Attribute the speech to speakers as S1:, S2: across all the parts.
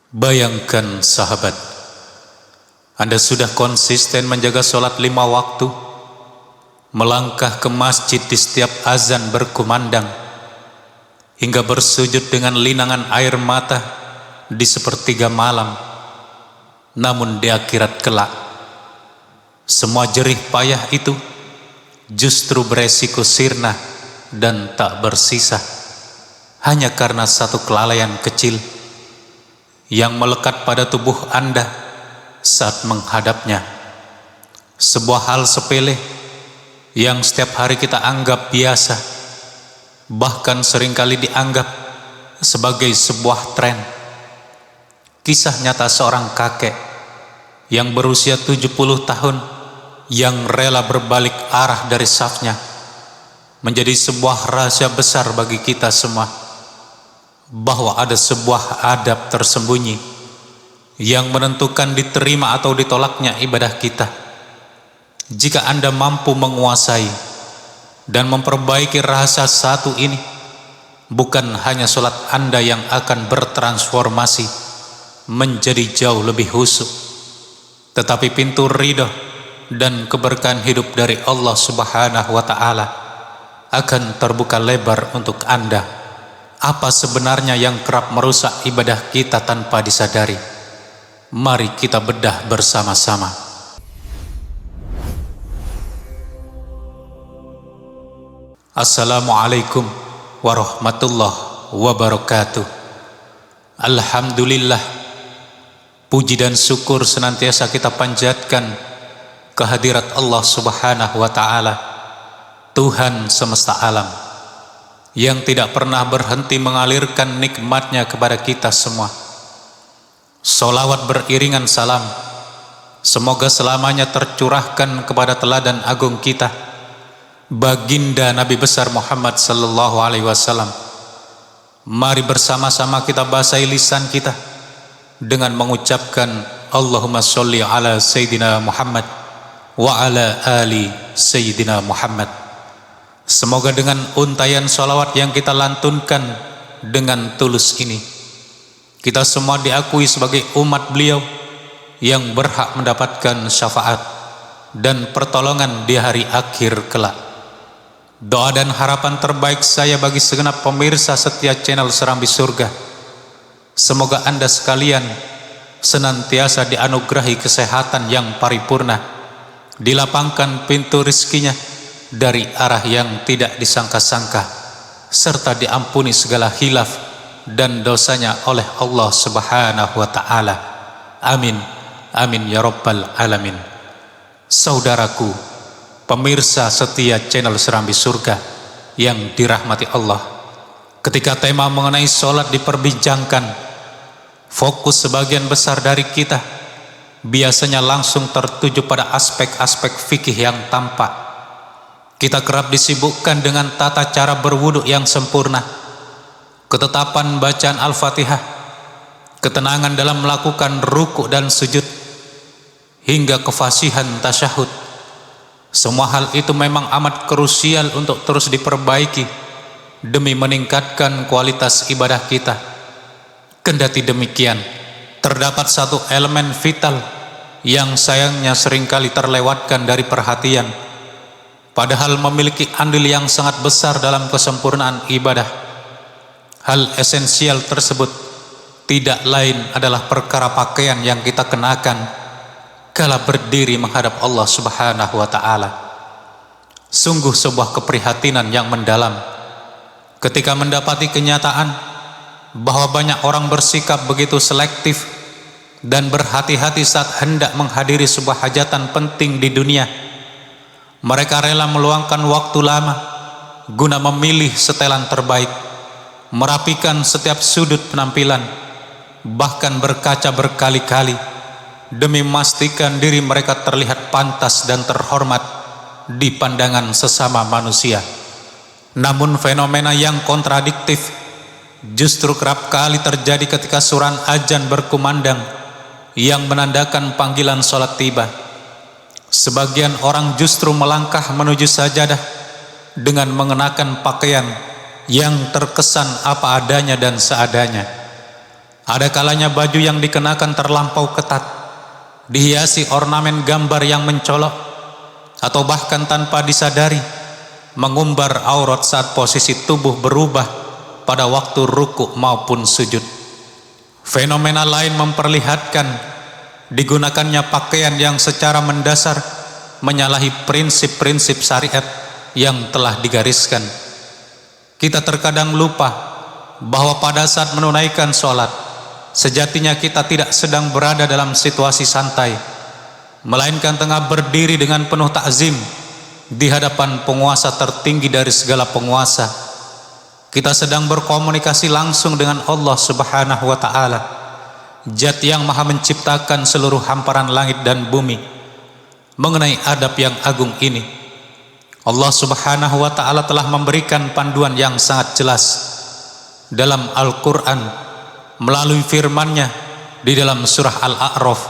S1: Bayangkan sahabat, Anda sudah konsisten menjaga sholat 5 waktu, melangkah ke masjid di setiap azan berkumandang, hingga bersujud dengan linangan air mata di sepertiga malam. Namun di akhirat kelak, semua jerih payah itu justru beresiko sirna dan tak bersisa, hanya karena satu kelalaian kecil yang melekat pada tubuh Anda saat menghadapnya. Sebuah hal sepele yang setiap hari kita anggap biasa, bahkan seringkali dianggap sebagai sebuah tren. Kisah nyata seorang kakek yang berusia 70 tahun yang rela berbalik arah dari safnya menjadi sebuah rahasia besar bagi kita semua, bahwa ada sebuah adab tersembunyi yang menentukan diterima atau ditolaknya ibadah kita. Jika Anda mampu menguasai dan memperbaiki rahasia satu ini, bukan hanya sholat Anda yang akan bertransformasi menjadi jauh lebih khusyuk, tetapi pintu ridha dan keberkahan hidup dari Allah Subhanahu wa Ta'ala akan terbuka lebar untuk Anda. Apa sebenarnya yang kerap merusak ibadah kita tanpa disadari? Mari kita bedah bersama-sama. Assalamualaikum warahmatullahi wabarakatuh. Alhamdulillah, puji dan syukur senantiasa kita panjatkan kehadirat Allah Subhanahu wa Ta'ala, Tuhan semesta alam, yang tidak pernah berhenti mengalirkan nikmatnya kepada kita semua. Sholawat beriringan salam semoga selamanya tercurahkan kepada teladan agung kita, baginda Nabi besar Muhammad sallallahu alaihi wasallam. Mari bersama-sama kita basahi lisan kita dengan mengucapkan Allahumma sholli ala Sayyidina Muhammad wa ala ali Sayyidina Muhammad. Semoga dengan untayan sholawat yang kita lantunkan dengan tulus ini, kita semua diakui sebagai umat beliau yang berhak mendapatkan syafaat dan pertolongan di hari akhir kelak. Doa dan harapan terbaik saya bagi segenap pemirsa setia channel Serambi Surga, semoga Anda sekalian senantiasa dianugerahi kesehatan yang paripurna, dilapangkan pintu rizkinya dari arah yang tidak disangka-sangka, serta diampuni segala khilaf dan dosanya oleh Allah Subhanahu wa Ta'ala. Amin, amin ya rabbal alamin. Saudaraku, pemirsa setia channel Serambi Surga yang dirahmati Allah, ketika tema mengenai sholat diperbincangkan, fokus sebagian besar dari kita biasanya langsung tertuju pada aspek-aspek fikih yang tampak. Kita kerap disibukkan dengan tata cara berwudu yang sempurna, ketetapan bacaan Al-Fatihah, ketenangan dalam melakukan rukuk dan sujud, hingga kefasihan tasyahud. Semua hal itu memang amat krusial untuk terus diperbaiki demi meningkatkan kualitas ibadah kita. Kendati demikian, terdapat satu elemen vital yang sayangnya seringkali terlewatkan dari perhatian, padahal memiliki andil yang sangat besar dalam kesempurnaan ibadah. Hal esensial tersebut tidak lain adalah perkara pakaian yang kita kenakan kala berdiri menghadap Allah Subhanahu wa Ta'ala. Sungguh sebuah keprihatinan yang mendalam ketika mendapati kenyataan bahwa banyak orang bersikap begitu selektif dan berhati-hati saat hendak menghadiri sebuah hajatan penting di dunia. Mereka rela meluangkan waktu lama guna memilih setelan terbaik, merapikan setiap sudut penampilan, bahkan berkaca berkali-kali demi memastikan diri mereka terlihat pantas dan terhormat di pandangan sesama manusia. Namun fenomena yang kontradiktif justru kerap kali terjadi ketika suran azan berkumandang yang menandakan panggilan sholat tiba. Sebagian orang justru melangkah menuju sajadah dengan mengenakan pakaian yang terkesan apa adanya dan seadanya. Ada kalanya baju yang dikenakan terlampau ketat, dihiasi ornamen gambar yang mencolok, atau bahkan tanpa disadari mengumbar aurat saat posisi tubuh berubah pada waktu ruku maupun sujud. Fenomena lain memperlihatkan digunakannya pakaian yang secara mendasar menyalahi prinsip-prinsip syariat yang telah digariskan. Kita terkadang lupa bahwa pada saat menunaikan sholat, sejatinya kita tidak sedang berada dalam situasi santai, melainkan tengah berdiri dengan penuh takzim di hadapan penguasa tertinggi dari segala penguasa. Kita sedang berkomunikasi langsung dengan Allah Subhanahu wa Ta'ala, Zat yang Maha menciptakan seluruh hamparan langit dan bumi. Mengenai adab yang agung ini, Allah Subhanahu wa Ta'ala telah memberikan panduan yang sangat jelas dalam Al-Quran melalui firman-Nya di dalam surah Al-A'raf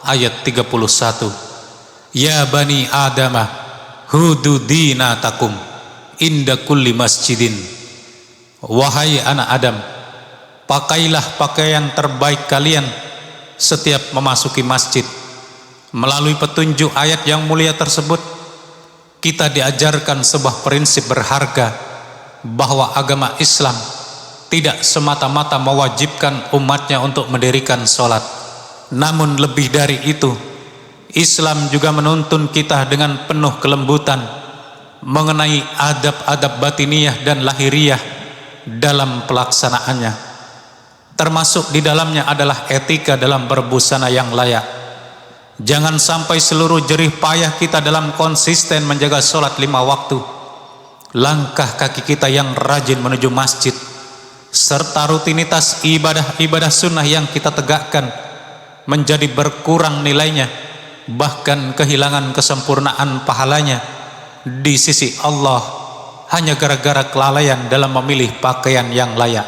S1: ayat 31. Ya bani Adamah hudu dinatakum inda kulli masjidin. Wahai anak Adam, pakailah pakaian terbaik kalian setiap memasuki masjid. Melalui petunjuk ayat yang mulia tersebut, kita diajarkan sebuah prinsip berharga bahwa agama Islam tidak semata-mata mewajibkan umatnya untuk mendirikan sholat. Namun lebih dari itu, Islam juga menuntun kita dengan penuh kelembutan mengenai adab-adab batiniyah dan lahiriah dalam pelaksanaannya. Termasuk di dalamnya adalah etika dalam berbusana yang layak. Jangan sampai seluruh jerih payah kita dalam konsisten menjaga sholat 5 waktu, langkah kaki kita yang rajin menuju masjid, serta rutinitas ibadah-ibadah sunnah yang kita tegakkan menjadi berkurang nilainya, bahkan kehilangan kesempurnaan pahalanya di sisi Allah hanya gara-gara kelalaian dalam memilih pakaian yang layak.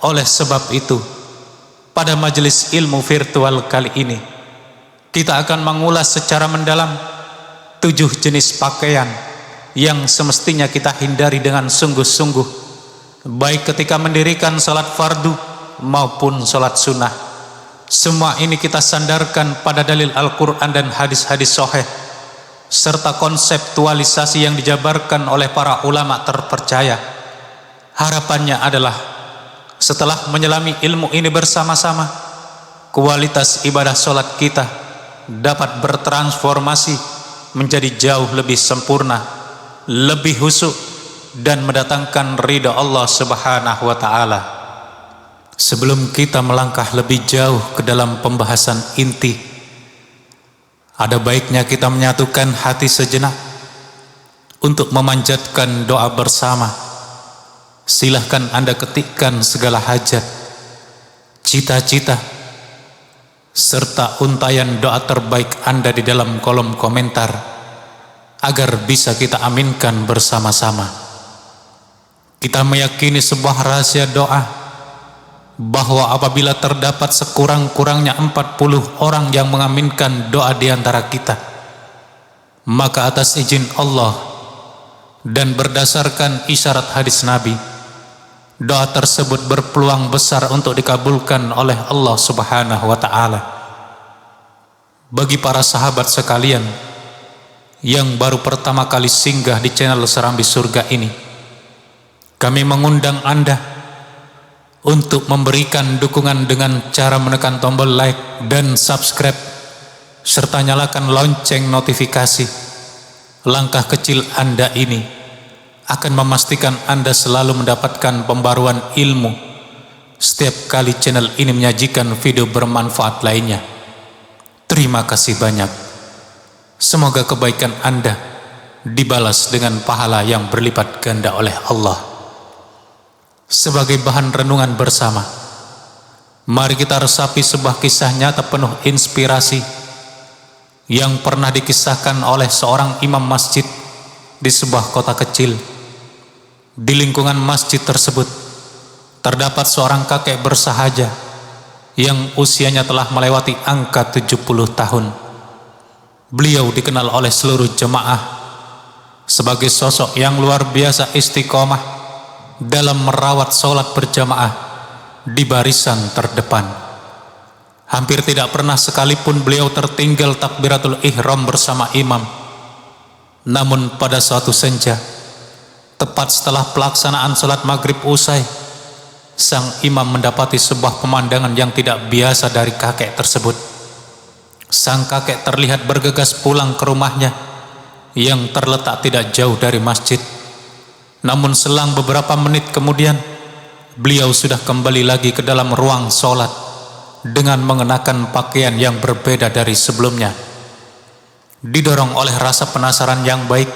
S1: Oleh sebab itu, pada majelis ilmu virtual kali ini, kita akan mengulas secara mendalam 7 jenis pakaian yang semestinya kita hindari dengan sungguh-sungguh, baik ketika mendirikan salat fardu maupun salat sunnah. Semua ini kita sandarkan pada dalil Al-Quran dan hadis-hadis sahih, serta konseptualisasi yang dijabarkan oleh para ulama terpercaya. Harapannya adalah setelah menyelami ilmu ini bersama-sama, kualitas ibadah salat kita dapat bertransformasi menjadi jauh lebih sempurna, lebih khusyuk, dan mendatangkan ridha Allah Subhanahu wa Ta'ala. Sebelum kita melangkah lebih jauh ke dalam pembahasan inti, ada baiknya kita menyatukan hati sejenak untuk memanjatkan doa bersama. Silahkan Anda ketikkan segala hajat, cita-cita, serta untayan doa terbaik Anda di dalam kolom komentar agar bisa kita aminkan bersama-sama. Kita meyakini sebuah rahasia doa bahwa apabila terdapat sekurang-kurangnya 40 orang yang mengaminkan doa di antara kita, maka atas izin Allah dan berdasarkan isyarat hadis Nabi, doa tersebut berpeluang besar untuk dikabulkan oleh Allah Subhanahu wa Ta'ala. Bagi para sahabat sekalian yang baru pertama kali singgah di channel Serambi Surga ini, kami mengundang Anda untuk memberikan dukungan dengan cara menekan tombol like dan subscribe, serta nyalakan lonceng notifikasi. Langkah kecil Anda ini akan memastikan Anda selalu mendapatkan pembaruan ilmu setiap kali channel ini menyajikan video bermanfaat lainnya. Terima kasih banyak. Semoga kebaikan Anda dibalas dengan pahala yang berlipat ganda oleh Allah. Sebagai bahan renungan bersama, mari kita resapi sebuah kisah nyata penuh inspirasi yang pernah dikisahkan oleh seorang imam masjid di sebuah kota kecil. Di lingkungan masjid tersebut terdapat seorang kakek bersahaja yang usianya telah melewati angka 70 tahun. Beliau dikenal oleh seluruh jemaah sebagai sosok yang luar biasa istiqomah dalam merawat sholat berjamaah di barisan terdepan. Hampir tidak pernah sekalipun beliau tertinggal takbiratul ihram bersama imam. Namun pada suatu senja, tepat setelah pelaksanaan sholat maghrib usai, sang imam mendapati sebuah pemandangan yang tidak biasa dari kakek tersebut. Sang kakek terlihat bergegas pulang ke rumahnya yang terletak tidak jauh dari masjid. Namun selang beberapa menit kemudian, beliau sudah kembali lagi ke dalam ruang sholat dengan mengenakan pakaian yang berbeda dari sebelumnya. Didorong oleh rasa penasaran yang baik,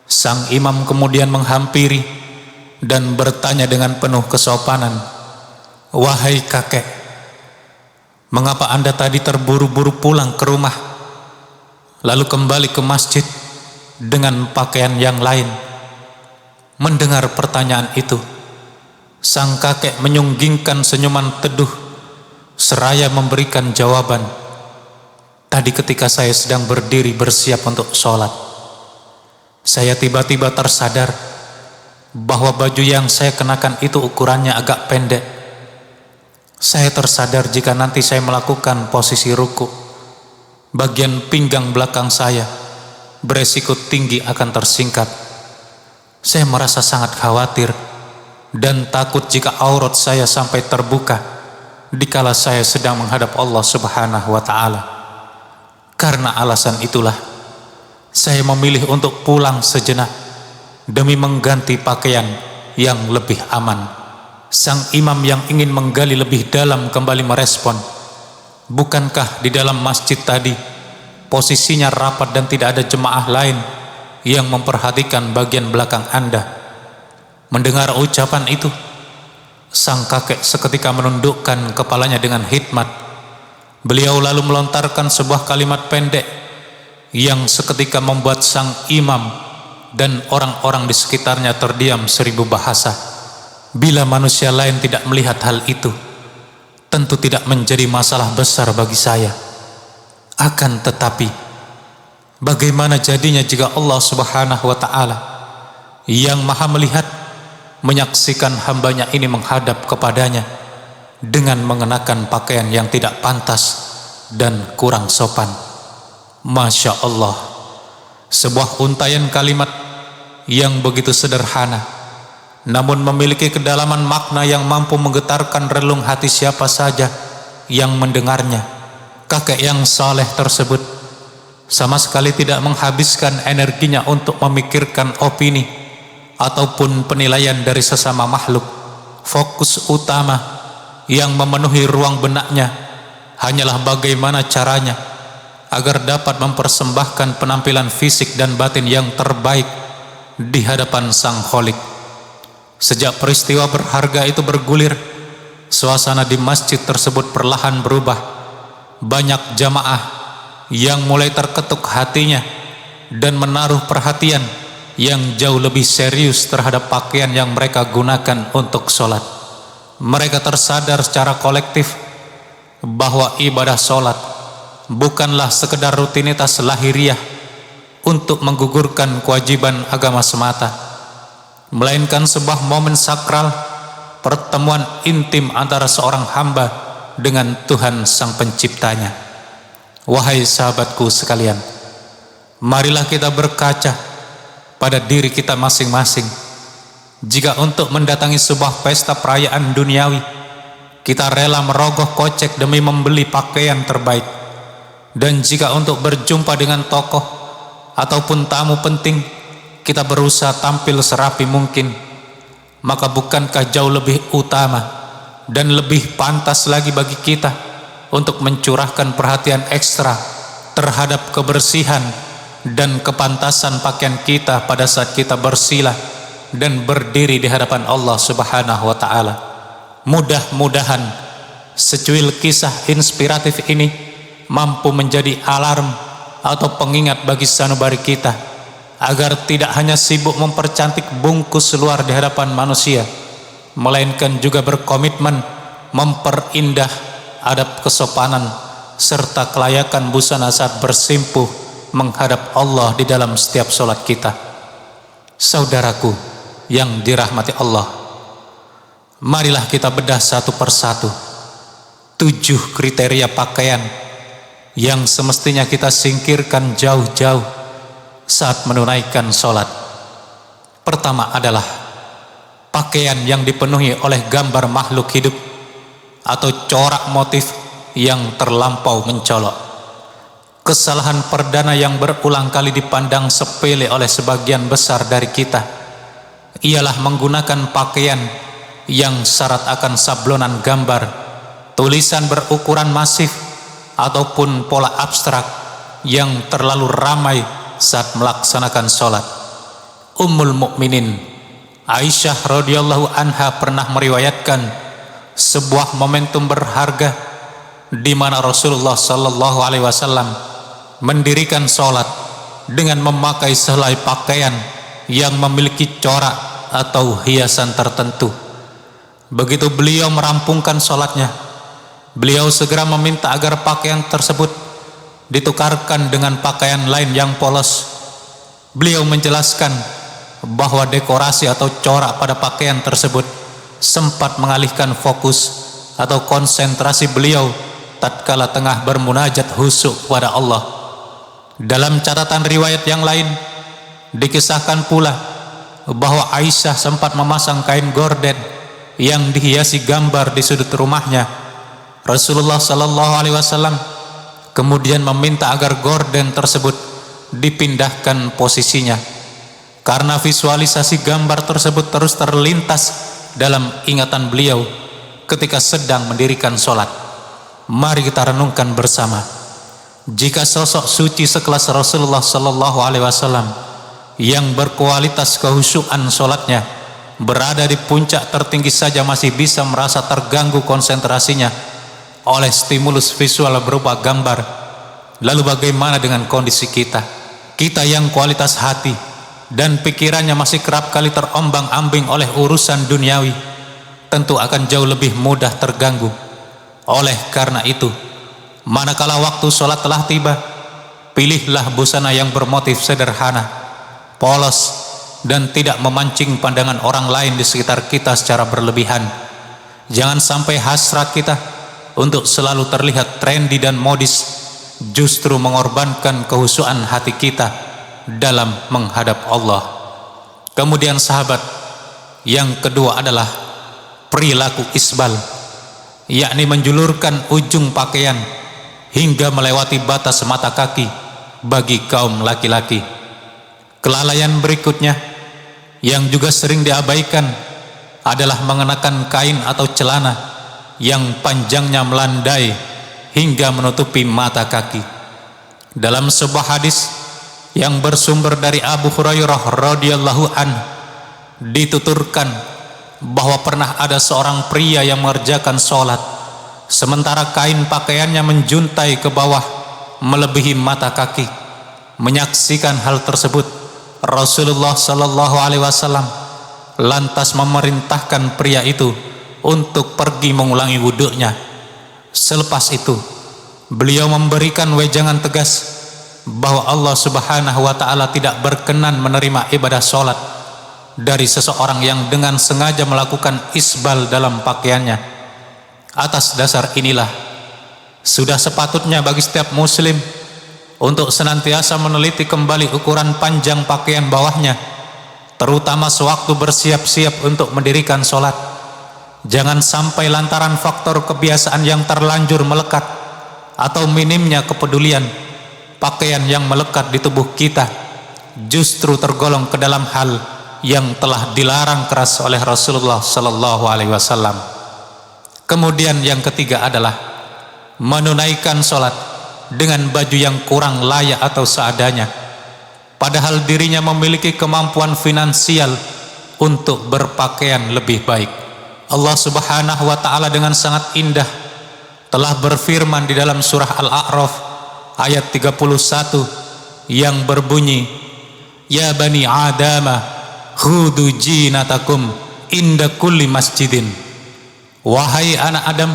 S1: sang imam kemudian menghampiri dan bertanya dengan penuh kesopanan, "Wahai kakek, mengapa Anda tadi terburu-buru pulang ke rumah, lalu kembali ke masjid dengan pakaian yang lain?" Mendengar pertanyaan itu, sang kakek menyunggingkan senyuman teduh seraya memberikan jawaban, "Tadi ketika saya sedang berdiri bersiap untuk sholat, saya tiba-tiba tersadar bahwa baju yang saya kenakan itu ukurannya agak pendek. Saya tersadar jika nanti saya melakukan posisi ruku, bagian pinggang belakang saya beresiko tinggi akan tersingkap. Saya merasa sangat khawatir dan takut jika aurat saya sampai terbuka dikala saya sedang menghadap Allah Subhanahu wa ta'ala. Karena alasan itulah saya memilih untuk pulang sejenak demi mengganti pakaian yang lebih aman." Sang imam yang ingin menggali lebih dalam kembali merespon, "Bukankah di dalam masjid tadi posisinya rapat dan tidak ada jemaah lain yang memperhatikan bagian belakang Anda?" Mendengar ucapan itu, sang kakek seketika menundukkan kepalanya dengan hikmat. Beliau lalu melontarkan sebuah kalimat pendek yang seketika membuat sang imam dan orang-orang di sekitarnya terdiam seribu bahasa. Bila manusia lain tidak melihat hal itu, tentu tidak menjadi masalah besar bagi saya. Akan tetapi, bagaimana jadinya jika Allah Subhanahu wa ta'ala yang maha melihat menyaksikan hambanya ini menghadap kepadanya dengan mengenakan pakaian yang tidak pantas dan kurang sopan? Masya Allah, sebuah untaian kalimat yang begitu sederhana namun memiliki kedalaman makna yang mampu menggetarkan relung hati siapa saja yang mendengarnya. Kakek yang saleh tersebut sama sekali tidak menghabiskan energinya untuk memikirkan opini ataupun penilaian dari sesama makhluk. Fokus utama yang memenuhi ruang benaknya hanyalah bagaimana caranya agar dapat mempersembahkan penampilan fisik dan batin yang terbaik di hadapan Sang Khalik. Sejak peristiwa berharga itu bergulir, suasana di masjid tersebut perlahan berubah. Banyak jamaah yang mulai terketuk hatinya dan menaruh perhatian yang jauh lebih serius terhadap pakaian yang mereka gunakan untuk sholat. Mereka tersadar secara kolektif bahwa ibadah sholat bukanlah sekedar rutinitas lahiriah untuk menggugurkan kewajiban agama semata, melainkan sebuah momen sakral, pertemuan intim antara seorang hamba dengan Tuhan Sang Penciptanya. Wahai sahabatku sekalian, marilah kita berkaca pada diri kita masing-masing. Jika untuk mendatangi sebuah pesta perayaan duniawi kita rela merogoh kocek demi membeli pakaian terbaik, dan jika untuk berjumpa dengan tokoh ataupun tamu penting kita berusaha tampil serapi mungkin, maka bukankah jauh lebih utama dan lebih pantas lagi bagi kita untuk mencurahkan perhatian ekstra terhadap kebersihan dan kepantasan pakaian kita pada saat kita bersila dan berdiri di hadapan Allah Subhanahu wa ta'ala. Mudah-mudahan secuil kisah inspiratif ini mampu menjadi alarm atau pengingat bagi sanubari kita agar tidak hanya sibuk mempercantik bungkus luar di hadapan manusia, melainkan juga berkomitmen memperindah adab kesopanan serta kelayakan busana saat bersimpuh menghadap Allah di dalam setiap sholat kita. Saudaraku yang dirahmati Allah, Marilah kita bedah satu persatu 7 kriteria pakaian yang semestinya kita singkirkan jauh-jauh saat menunaikan sholat. Pertama adalah pakaian yang dipenuhi oleh gambar makhluk hidup atau corak motif yang terlampau mencolok. Kesalahan perdana yang berulang kali dipandang sepele oleh sebagian besar dari kita ialah menggunakan pakaian yang syarat akan sablonan gambar, tulisan berukuran masif ataupun pola abstrak yang terlalu ramai saat melaksanakan sholat. Ummul Mukminin Aisyah radhiyallahu anha pernah meriwayatkan sebuah momentum berharga di mana Rasulullah sallallahu alaihi wasallam mendirikan sholat dengan memakai sehelai pakaian yang memiliki corak atau hiasan tertentu. Begitu beliau merampungkan sholatnya, beliau segera meminta agar pakaian tersebut ditukarkan dengan pakaian lain yang polos. Beliau menjelaskan bahwa dekorasi atau corak pada pakaian tersebut sempat mengalihkan fokus atau konsentrasi beliau tatkala tengah bermunajat khusyuk kepada Allah. Dalam catatan riwayat yang lain dikisahkan pula bahwa Aisyah sempat memasang kain gorden yang dihiasi gambar di sudut rumahnya. Rasulullah sallallahu alaihi wasallam kemudian meminta agar gorden tersebut dipindahkan posisinya karena visualisasi gambar tersebut terus terlintas dalam ingatan beliau ketika sedang mendirikan sholat. Mari kita renungkan bersama, jika sosok suci sekelas Rasulullah sallallahu alaihi wasallam yang berkualitas kehusyuan sholatnya berada di puncak tertinggi saja masih bisa merasa terganggu konsentrasinya oleh stimulus visual berupa gambar, lalu bagaimana dengan kondisi kita? Kita yang kualitas hati dan pikirannya masih kerap kali terombang-ambing oleh urusan duniawi tentu akan jauh lebih mudah terganggu. Oleh karena itu, manakala waktu sholat telah tiba, pilihlah busana yang bermotif sederhana, polos, dan tidak memancing pandangan orang lain di sekitar kita secara berlebihan. Jangan sampai hasrat kita untuk selalu terlihat trendy dan modis justru mengorbankan kehusuan hati kita dalam menghadap Allah. Kemudian sahabat, yang kedua adalah perilaku isbal, yakni menjulurkan ujung pakaian hingga melewati batas mata kaki bagi kaum laki-laki. Kelalaian berikutnya yang juga sering diabaikan adalah mengenakan kain atau celana yang panjangnya melandai hingga menutupi mata kaki. Dalam sebuah hadis yang bersumber dari Abu Hurairah radhiyallahu anhu dituturkan bahwa pernah ada seorang pria yang mengerjakan sholat sementara kain pakaiannya menjuntai ke bawah melebihi mata kaki. Menyaksikan hal tersebut, Rasulullah sallallahu alaihi wasallam lantas memerintahkan pria itu untuk pergi mengulangi wuduknya. Selepas itu, beliau memberikan wejangan tegas bahwa Allah subhanahu wa ta'ala tidak berkenan menerima ibadah sholat dari seseorang yang dengan sengaja melakukan isbal dalam pakaiannya. Atas dasar inilah, sudah sepatutnya bagi setiap muslim untuk senantiasa meneliti kembali ukuran panjang pakaian bawahnya, terutama sewaktu bersiap-siap untuk mendirikan sholat. Jangan sampai lantaran faktor kebiasaan yang terlanjur melekat atau minimnya kepedulian, pakaian yang melekat di tubuh kita justru tergolong ke dalam hal yang telah dilarang keras oleh Rasulullah sallallahu alaihi wasallam. Kemudian yang ketiga adalah menunaikan sholat dengan baju yang kurang layak atau seadanya, padahal dirinya memiliki kemampuan finansial untuk berpakaian lebih baik. Allah subhanahu wa ta'ala dengan sangat indah telah berfirman di dalam surah Al-A'raf ayat 31 yang berbunyi, Ya bani Adama khudu jinatakum inda kulli masjidin. Wahai anak Adam,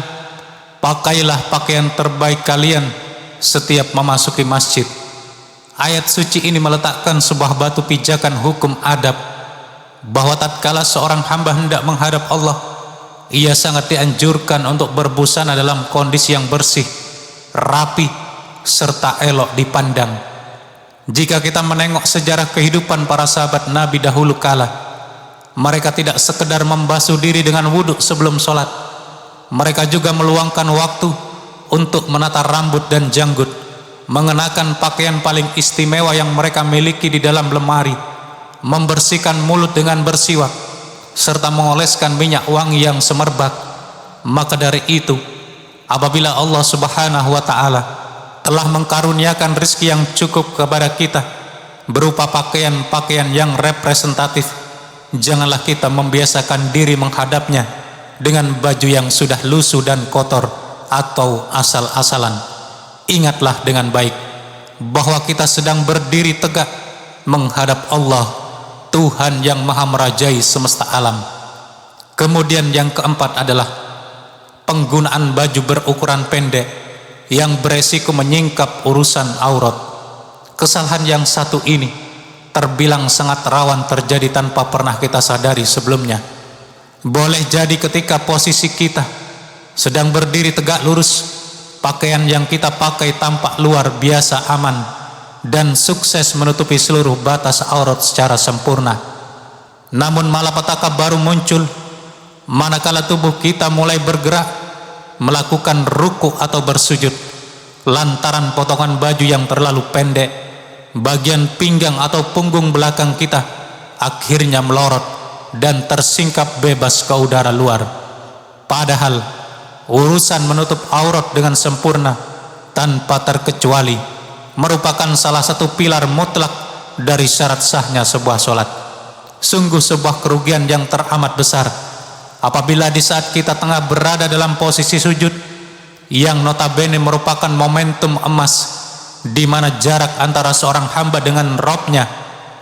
S1: pakailah pakaian terbaik kalian setiap memasuki masjid. Ayat suci ini meletakkan sebuah batu pijakan hukum adab bahwa tatkala seorang hamba hendak menghadap Allah, ia sangat dianjurkan untuk berbusana dalam kondisi yang bersih, rapi, serta elok dipandang. Jika kita menengok sejarah kehidupan para sahabat Nabi dahulu kala, mereka tidak sekedar membasuh diri dengan wudhu sebelum sholat. Mereka juga meluangkan waktu untuk menata rambut dan janggut, mengenakan pakaian paling istimewa yang mereka miliki di dalam lemari, membersihkan mulut dengan bersiwak, serta mengoleskan minyak wangi yang semerbak. Maka dari itu, apabila Allah Subhanahu wa Ta'ala telah mengkaruniakan rezeki yang cukup kepada kita berupa pakaian-pakaian yang representatif, janganlah kita membiasakan diri menghadapnya dengan baju yang sudah lusuh dan kotor atau asal-asalan. Ingatlah dengan baik bahwa kita sedang berdiri tegak menghadap Allah, Tuhan yang maha merajai semesta alam. Kemudian yang keempat adalah penggunaan baju berukuran pendek yang beresiko menyingkap urusan aurat. Kesalahan yang satu ini terbilang sangat rawan terjadi tanpa pernah kita sadari sebelumnya. Boleh jadi ketika posisi kita sedang berdiri tegak lurus, pakaian yang kita pakai tampak luar biasa aman dan sukses menutupi seluruh batas aurat secara sempurna. Namun malapetaka baru muncul manakala tubuh kita mulai bergerak melakukan ruku atau bersujud, lantaran potongan baju yang terlalu pendek, bagian pinggang atau punggung belakang kita akhirnya melorot dan tersingkap bebas ke udara luar. Padahal urusan menutup aurat dengan sempurna tanpa terkecuali merupakan salah satu pilar mutlak dari syarat sahnya sebuah sholat. Sungguh sebuah kerugian yang teramat besar apabila di saat kita tengah berada dalam posisi sujud, yang notabene merupakan momentum emas di mana jarak antara seorang hamba dengan Rabb-nya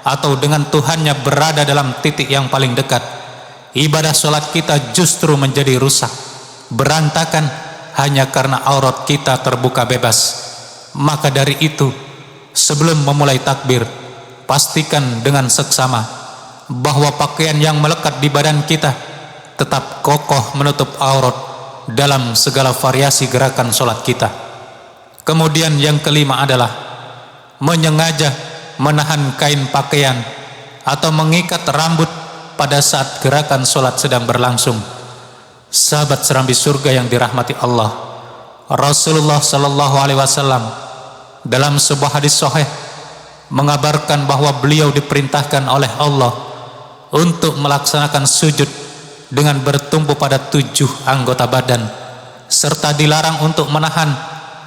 S1: atau dengan Tuhannya berada dalam titik yang paling dekat, ibadah sholat kita justru menjadi rusak, berantakan hanya karena aurat kita terbuka bebas. Maka dari itu, sebelum memulai takbir, pastikan dengan seksama bahwa pakaian yang melekat di badan kita tetap kokoh menutup aurat dalam segala variasi gerakan sholat kita. Kemudian yang kelima adalah menyengaja menahan kain pakaian atau mengikat rambut pada saat gerakan sholat sedang berlangsung. Sahabat serambi surga yang dirahmati Allah, Rasulullah Sallallahu Alaihi Wasallam dalam sebuah hadis sahih mengabarkan bahwa beliau diperintahkan oleh Allah untuk melaksanakan sujud dengan bertumpu pada 7 anggota badan, serta dilarang untuk menahan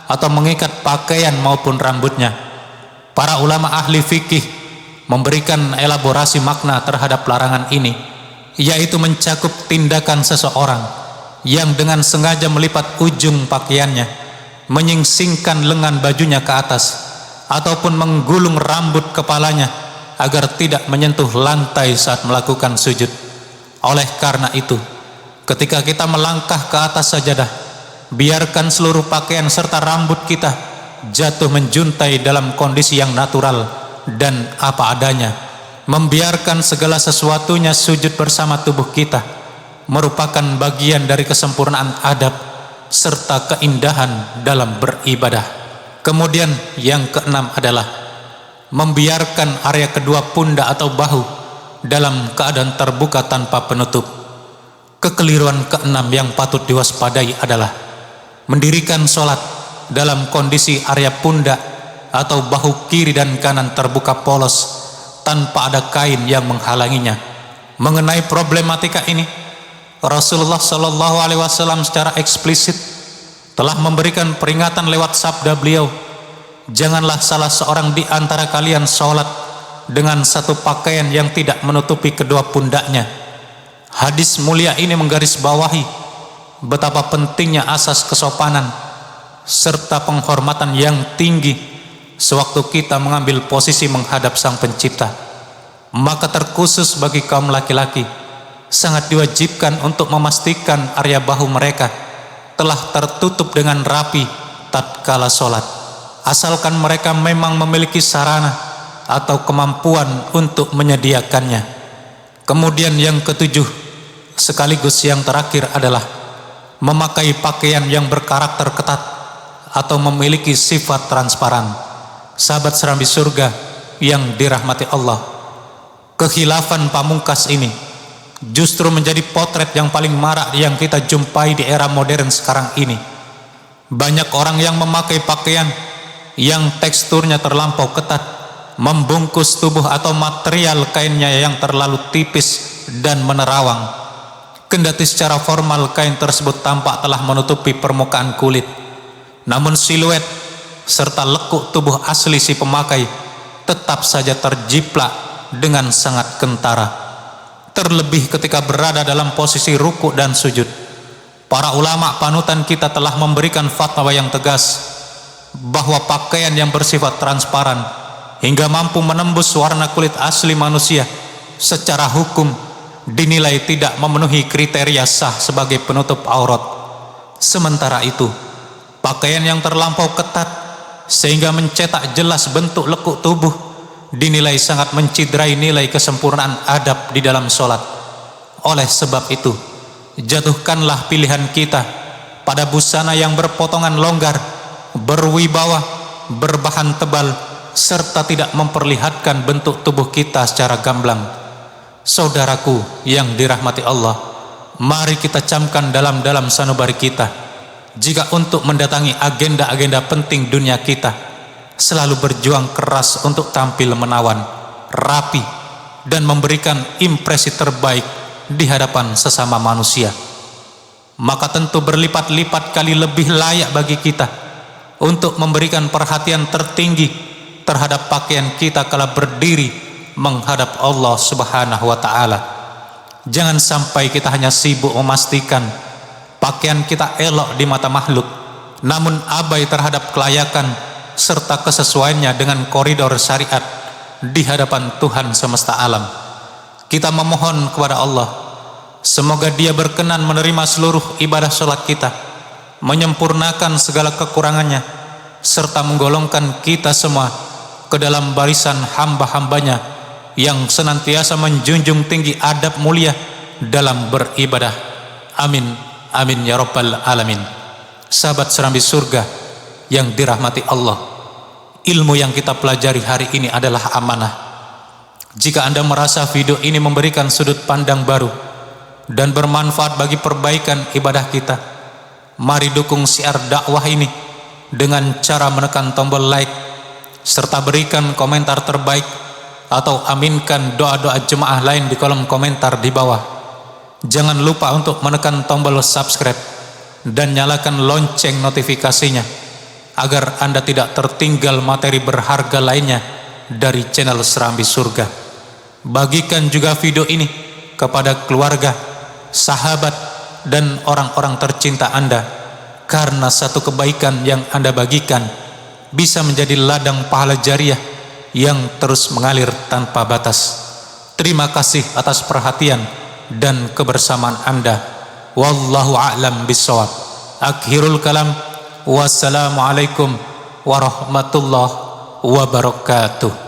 S1: atau mengikat pakaian maupun rambutnya. Para ulama ahli fikih memberikan elaborasi makna terhadap larangan ini, yaitu mencakup tindakan seseorang yang dengan sengaja melipat ujung pakaiannya, menyingsingkan lengan bajunya ke atas, ataupun menggulung rambut kepalanya agar tidak menyentuh lantai saat melakukan sujud. Oleh karena itu, ketika kita melangkah ke atas sajadah, biarkan seluruh pakaian serta rambut kita jatuh menjuntai dalam kondisi yang natural dan apa adanya. Membiarkan segala sesuatunya sujud bersama tubuh kita merupakan bagian dari kesempurnaan adab serta keindahan dalam beribadah. Kemudian yang keenam adalah membiarkan area kedua pundak atau bahu dalam keadaan terbuka tanpa penutup. Kekeliruan keenam yang patut diwaspadai adalah mendirikan sholat dalam kondisi area pundak atau bahu kiri dan kanan terbuka polos tanpa ada kain yang menghalanginya. Mengenai problematika ini, Rasulullah Shallallahu Alaihi Wasallam secara eksplisit telah memberikan peringatan lewat sabda beliau, janganlah salah seorang di antara kalian sholat dengan satu pakaian yang tidak menutupi kedua pundaknya. Hadis mulia ini menggarisbawahi betapa pentingnya asas kesopanan serta penghormatan yang tinggi sewaktu kita mengambil posisi menghadap Sang Pencipta. Maka terkhusus bagi kaum laki-laki sangat diwajibkan untuk memastikan area bahu mereka telah tertutup dengan rapi tatkala sholat, asalkan mereka memang memiliki sarana atau kemampuan untuk menyediakannya. Kemudian yang ketujuh, sekaligus yang terakhir adalah memakai pakaian yang berkarakter ketat atau memiliki sifat transparan. Sahabat serambi surga yang dirahmati Allah, kekhilafan pamungkas ini justru menjadi potret yang paling marak yang kita jumpai di era modern sekarang ini. Banyak orang yang memakai pakaian yang teksturnya terlampau ketat, membungkus tubuh atau material kainnya yang terlalu tipis dan menerawang. Kendati secara formal kain tersebut tampak telah menutupi permukaan kulit, namun siluet serta lekuk tubuh asli si pemakai tetap saja terjiplak dengan sangat kentara. Terlebih ketika berada dalam posisi ruku dan sujud. Para ulama panutan kita telah memberikan fatwa yang tegas bahwa pakaian yang bersifat transparan hingga mampu menembus warna kulit asli manusia secara hukum dinilai tidak memenuhi kriteria sah sebagai penutup aurat. Sementara itu, pakaian yang terlampau ketat sehingga mencetak jelas bentuk lekuk tubuh dinilai sangat menciderai nilai kesempurnaan adab di dalam sholat. Oleh sebab itu, jatuhkanlah pilihan kita pada busana yang berpotongan longgar, berwibawa, berbahan tebal, serta tidak memperlihatkan bentuk tubuh kita secara gamblang. Saudaraku yang dirahmati Allah, mari kita camkan dalam sanubari kita, jika untuk mendatangi agenda-agenda penting dunia kita, selalu berjuang keras untuk tampil menawan, rapi, dan memberikan impresi terbaik di hadapan sesama manusia. Maka tentu berlipat-lipat kali lebih layak bagi kita untuk memberikan perhatian tertinggi terhadap pakaian kita kala berdiri menghadap Allah Subhanahu wa Ta'ala. Jangan sampai kita hanya sibuk memastikan pakaian kita elok di mata makhluk, namun abai terhadap kelayakan serta kesesuaiannya dengan koridor syariat di hadapan Tuhan semesta alam. Kita memohon kepada Allah, semoga Dia berkenan menerima seluruh ibadah sholat kita, menyempurnakan segala kekurangannya, serta menggolongkan kita semua ke dalam barisan hamba-hambanya yang senantiasa menjunjung tinggi adab mulia dalam beribadah. Amin. Amin ya rabbal alamin. Sahabat serambi surga yang dirahmati Allah, ilmu yang kita pelajari hari ini adalah amanah. Jika Anda merasa video ini memberikan sudut pandang baru dan bermanfaat bagi perbaikan ibadah kita, mari dukung siar dakwah ini dengan cara menekan tombol like serta berikan komentar terbaik atau aminkan doa-doa jemaah lain di kolom komentar di bawah. Jangan lupa untuk menekan tombol subscribe dan nyalakan lonceng notifikasinya agar Anda tidak tertinggal materi berharga lainnya dari channel Serambi Surga. Bagikan juga video ini kepada keluarga, sahabat, dan orang-orang tercinta Anda, karena satu kebaikan yang Anda bagikan bisa menjadi ladang pahala jariah yang terus mengalir tanpa batas. Terima kasih atas perhatian dan kebersamaan Anda. Wallahu a'lam bishawab. Akhirul kalam. Wassalamualaikum warahmatullahi wabarakatuh.